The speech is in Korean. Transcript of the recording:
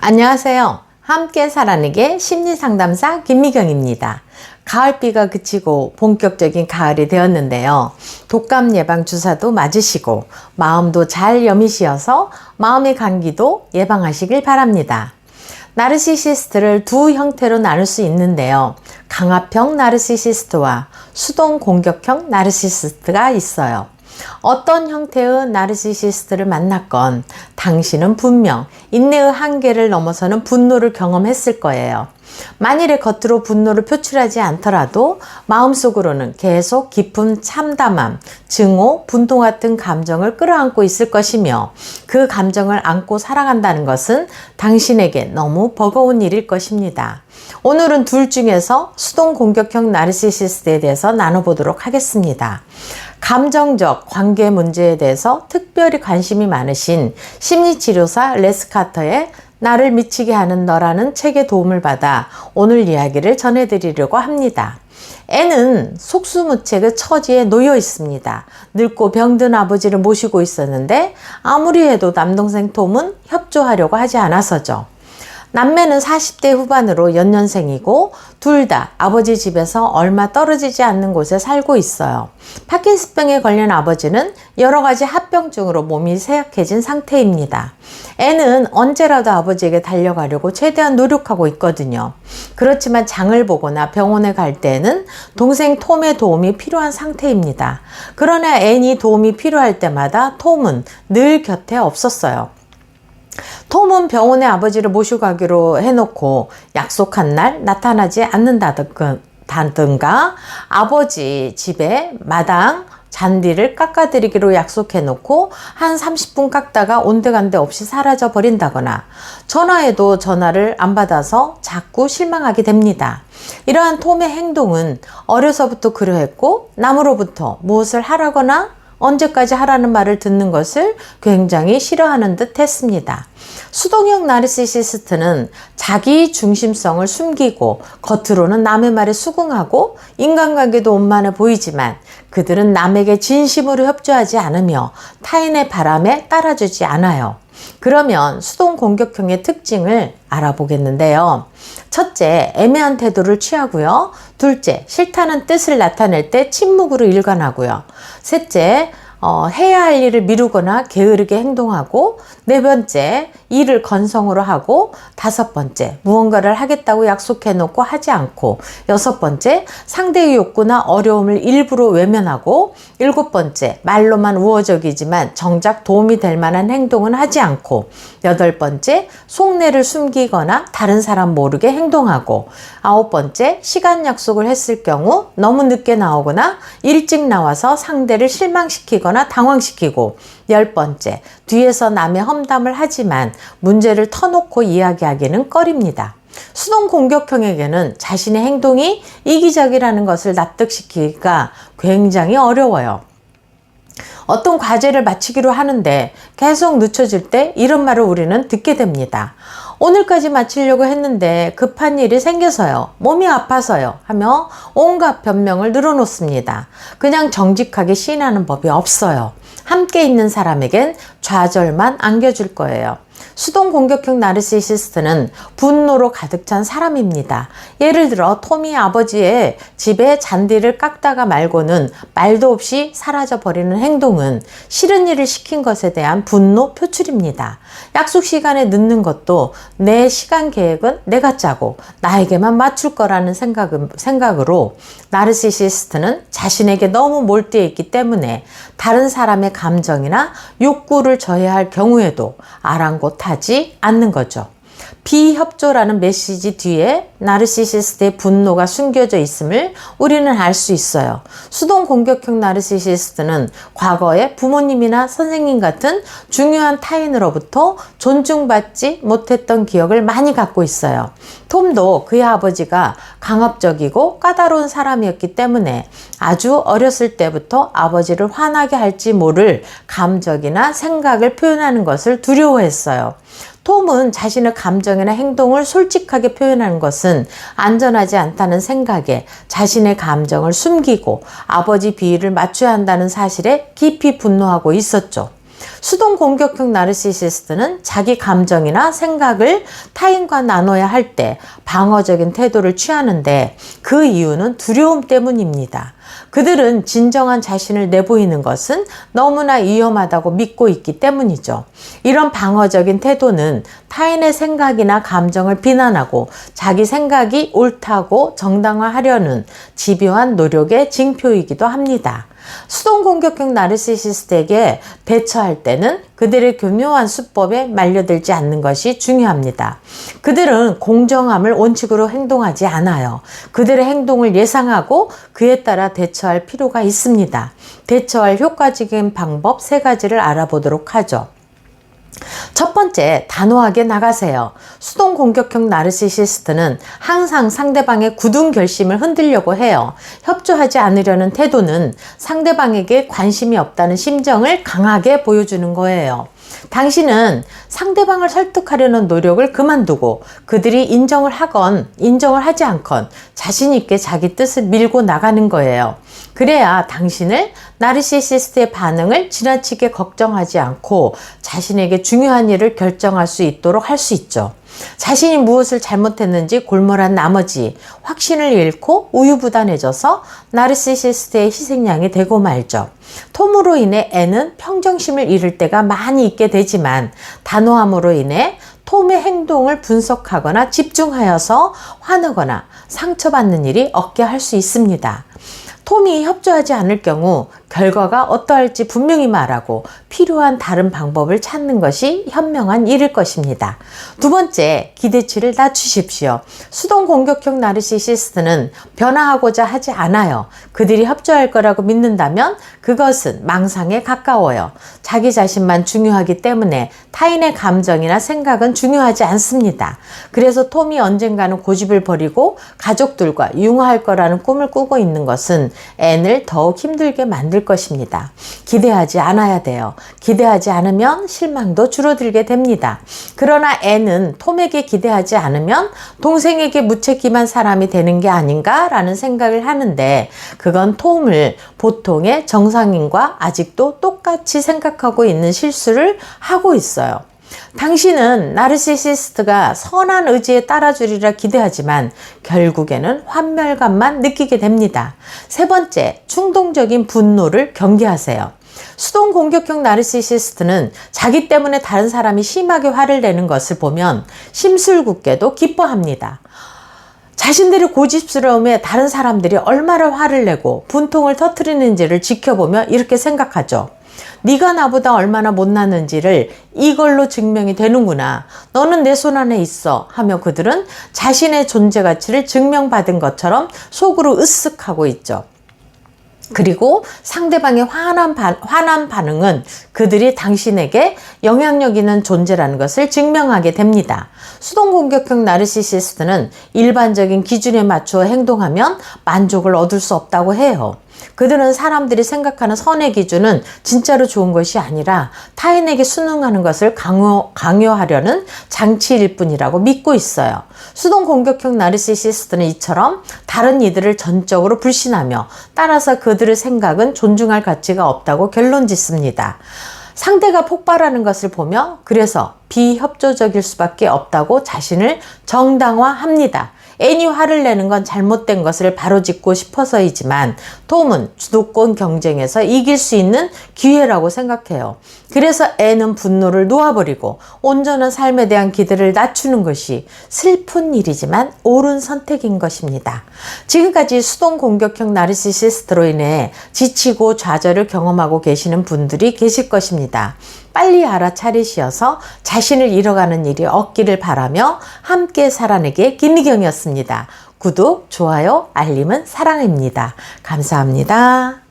안녕하세요. 함께 살아내게 심리상담사 김미경입니다. 가을비가 그치고 본격적인 가을이 되었는데요. 독감 예방 주사도 맞으시고 마음도 잘 여미시어서 마음의 감기도 예방하시길 바랍니다. 나르시시스트를 두 형태로 나눌 수 있는데요. 강압형 나르시시스트와 수동 공격형 나르시시스트가 있어요. 어떤 형태의 나르시시스트를 만났건 당신은 분명 인내의 한계를 넘어서는 분노를 경험했을 거예요. 만일에 겉으로 분노를 표출하지 않더라도 마음속으로는 계속 깊은 참담함, 증오, 분노 같은 감정을 끌어안고 있을 것이며 그 감정을 안고 살아간다는 것은 당신에게 너무 버거운 일일 것입니다. 오늘은 둘 중에서 수동 공격형 나르시시스트에 대해서 나눠보도록 하겠습니다. 감정적 관계 문제에 대해서 특별히 관심이 많으신 심리치료사 레스 카터의 나를 미치게 하는 너라는 책의 도움을 받아 오늘 이야기를 전해드리려고 합니다. 애는 속수무책의 처지에 놓여 있습니다. 늙고 병든 아버지를 모시고 있었는데 아무리 해도 남동생 톰은 협조하려고 하지 않아서죠. 남매는 40대 후반으로 연년생이고 둘 다 아버지 집에서 얼마 떨어지지 않는 곳에 살고 있어요. 파킨슨병에 걸린 아버지는 여러 가지 합병증으로 몸이 쇠약해진 상태입니다. 애는 언제라도 아버지에게 달려가려고 최대한 노력하고 있거든요. 그렇지만 장을 보거나 병원에 갈 때에는 동생 톰의 도움이 필요한 상태입니다. 그러나 애니 도움이 필요할 때마다 톰은 늘 곁에 없었어요. 톰은 병원에 아버지를 모시고 가기로 해놓고 약속한 날 나타나지 않는다든가 아버지 집에 마당 잔디를 깎아드리기로 약속해놓고 한 30분 깎다가 온데간데 없이 사라져 버린다거나 전화해도 전화를 안 받아서 자꾸 실망하게 됩니다. 이러한 톰의 행동은 어려서부터 그러했고 남으로부터 무엇을 하라거나 언제까지 하라는 말을 듣는 것을 굉장히 싫어하는 듯 했습니다. 수동형 나르시시스트는 자기 중심성을 숨기고 겉으로는 남의 말에 수긍하고 인간관계도 원만해 보이지만 그들은 남에게 진심으로 협조하지 않으며 타인의 바람에 따라주지 않아요. 그러면 수동 공격형의 특징을 알아보겠는데요. 첫째, 애매한 태도를 취하고요. 둘째, 싫다는 뜻을 나타낼 때 침묵으로 일관하고요. 셋째, 해야 할 일을 미루거나 게으르게 행동하고 네 번째, 일을 건성으로 하고 다섯 번째, 무언가를 하겠다고 약속해 놓고 하지 않고 여섯 번째, 상대의 욕구나 어려움을 일부러 외면하고 일곱 번째, 말로만 우호적이지만 정작 도움이 될 만한 행동은 하지 않고 여덟 번째, 속내를 숨기거나 다른 사람 모르게 행동하고 아홉 번째, 시간 약속을 했을 경우 너무 늦게 나오거나 일찍 나와서 상대를 실망시키거나 당황시키고 열 번째, 뒤에서 남의 험담을 하지만 문제를 터놓고 이야기하기는 꺼립니다. 수동 공격형에게는 자신의 행동이 이기적이라는 것을 납득시키기가 굉장히 어려워요. 어떤 과제를 마치기로 하는데 계속 늦춰질 때 이런 말을 우리는 듣게 됩니다. 오늘까지 마치려고 했는데 급한 일이 생겨서요. 몸이 아파서요. 하며 온갖 변명을 늘어놓습니다. 그냥 정직하게 시인하는 법이 없어요. 함께 있는 사람에겐 좌절만 안겨줄 거예요. 수동 공격형 나르시시스트는 분노로 가득 찬 사람입니다. 예를 들어 톰이 아버지의 집에 잔디를 깎다가 말고는 말도 없이 사라져 버리는 행동은 싫은 일을 시킨 것에 대한 분노 표출입니다. 약속 시간에 늦는 것도 내 시간 계획은 내가 짜고 나에게만 맞출 거라는 생각으로 나르시시스트는 자신에게 너무 몰두해 있기 때문에 다른 사람의 감정이나 욕구를 저해할 경우에도 아랑곳하지 않는 거죠. 비협조라는 메시지 뒤에 나르시시스트의 분노가 숨겨져 있음을 우리는 알 수 있어요. 수동 공격형 나르시시스트는 과거에 부모님이나 선생님 같은 중요한 타인으로부터 존중받지 못했던 기억을 많이 갖고 있어요. 톰도 그의 아버지가 강압적이고 까다로운 사람이었기 때문에 아주 어렸을 때부터 아버지를 화나게 할지 모를 감정이나 생각을 표현하는 것을 두려워했어요. 톰은 자신의 감정이나 행동을 솔직하게 표현하는 것은 안전하지 않다는 생각에 자신의 감정을 숨기고 아버지 비위를 맞춰야 한다는 사실에 깊이 분노하고 있었죠. 수동 공격형 나르시시스트는 자기 감정이나 생각을 타인과 나눠야 할 때 방어적인 태도를 취하는데 그 이유는 두려움 때문입니다. 그들은 진정한 자신을 내보이는 것은 너무나 위험하다고 믿고 있기 때문이죠. 이런 방어적인 태도는 타인의 생각이나 감정을 비난하고 자기 생각이 옳다고 정당화하려는 집요한 노력의 징표이기도 합니다. 수동 공격형 나르시시스트에게 대처할 때는 그들의 교묘한 수법에 말려들지 않는 것이 중요합니다. 그들은 공정함을 원칙으로 행동하지 않아요. 그들의 행동을 예상하고 그에 따라 대처할 필요가 있습니다. 대처할 효과적인 방법 3가지를 알아보도록 하죠. 첫 번째, 단호하게 나가세요. 수동 공격형 나르시시스트는 항상 상대방의 굳은 결심을 흔들려고 해요. 협조하지 않으려는 태도는 상대방에게 관심이 없다는 심정을 강하게 보여주는 거예요. 당신은 상대방을 설득하려는 노력을 그만두고 그들이 인정을 하건 인정을 하지 않건 자신 있게 자기 뜻을 밀고 나가는 거예요. 그래야 당신을 나르시시스트의 반응을 지나치게 걱정하지 않고 자신에게 중요한 일을 결정할 수 있도록 할 수 있죠. 자신이 무엇을 잘못했는지 골몰한 나머지 확신을 잃고 우유부단해져서 나르시시스트의 희생양이 되고 말죠. 톰으로 인해 애는 평정심을 잃을 때가 많이 있게 되지만 단호함으로 인해 톰의 행동을 분석하거나 집중하여서 화나거나 상처받는 일이 없게 할 수 있습니다. 톰이 협조하지 않을 경우 결과가 어떠할지 분명히 말하고 필요한 다른 방법을 찾는 것이 현명한 일일 것입니다. 두 번째, 기대치를 낮추십시오. 수동 공격형 나르시시스트는 변화하고자 하지 않아요. 그들이 협조할 거라고 믿는다면 그것은 망상에 가까워요. 자기 자신만 중요하기 때문에 타인의 감정이나 생각은 중요하지 않습니다. 그래서 톰이 언젠가는 고집을 버리고 가족들과 융화할 거라는 꿈을 꾸고 있는 것은 앤을 더욱 힘들게 만들 것입니다. 기대하지 않아야 돼요. 기대하지 않으면 실망도 줄어들게 됩니다. 그러나 앤은 톰에게 기대하지 않으면 동생에게 무책임한 사람이 되는 게 아닌가라는 생각을 하는데 그건 톰을 보통의 정상인과 아직도 똑같이 생각하고 있는 실수를 하고 있어요. 당신은 나르시시스트가 선한 의지에 따라주리라 기대하지만 결국에는 환멸감만 느끼게 됩니다. 세 번째, 충동적인 분노를 경계하세요. 수동 공격형 나르시시스트는 자기 때문에 다른 사람이 심하게 화를 내는 것을 보면 심술궂게도 기뻐합니다. 자신들의 고집스러움에 다른 사람들이 얼마나 화를 내고 분통을 터뜨리는지를 지켜보며 이렇게 생각하죠. 네가 나보다 얼마나 못났는지를 이걸로 증명이 되는구나. 너는 내 손 안에 있어 하며 그들은 자신의 존재 가치를 증명받은 것처럼 속으로 으쓱하고 있죠. 그리고 상대방의 화난 반응은 그들이 당신에게 영향력 있는 존재라는 것을 증명하게 됩니다. 수동 공격형 나르시시스트는 일반적인 기준에 맞추어 행동하면 만족을 얻을 수 없다고 해요. 그들은 사람들이 생각하는 선의 기준은 진짜로 좋은 것이 아니라 타인에게 순응하는 것을 강요하려는 장치일 뿐이라고 믿고 있어요. 수동 공격형 나르시시스트는 이처럼 다른 이들을 전적으로 불신하며 따라서 그들의 생각은 존중할 가치가 없다고 결론 짓습니다. 상대가 폭발하는 것을 보며 그래서 비협조적일 수밖에 없다고 자신을 정당화합니다. 앤이 화를 내는 건 잘못된 것을 바로짓고 싶어서이지만 톰은 주도권 경쟁에서 이길 수 있는 기회라고 생각해요. 그래서 앤은 분노를 놓아버리고 온전한 삶에 대한 기대를 낮추는 것이 슬픈 일이지만 옳은 선택인 것입니다. 지금까지 수동 공격형 나르시시스트로 인해 지치고 좌절을 경험하고 계시는 분들이 계실 것입니다. 빨리 알아차리시어서 자신을 잃어가는 일이 없기를 바라며 함께 살아내기의 김미경이었습니다. 구독, 좋아요, 알림은 사랑입니다. 감사합니다.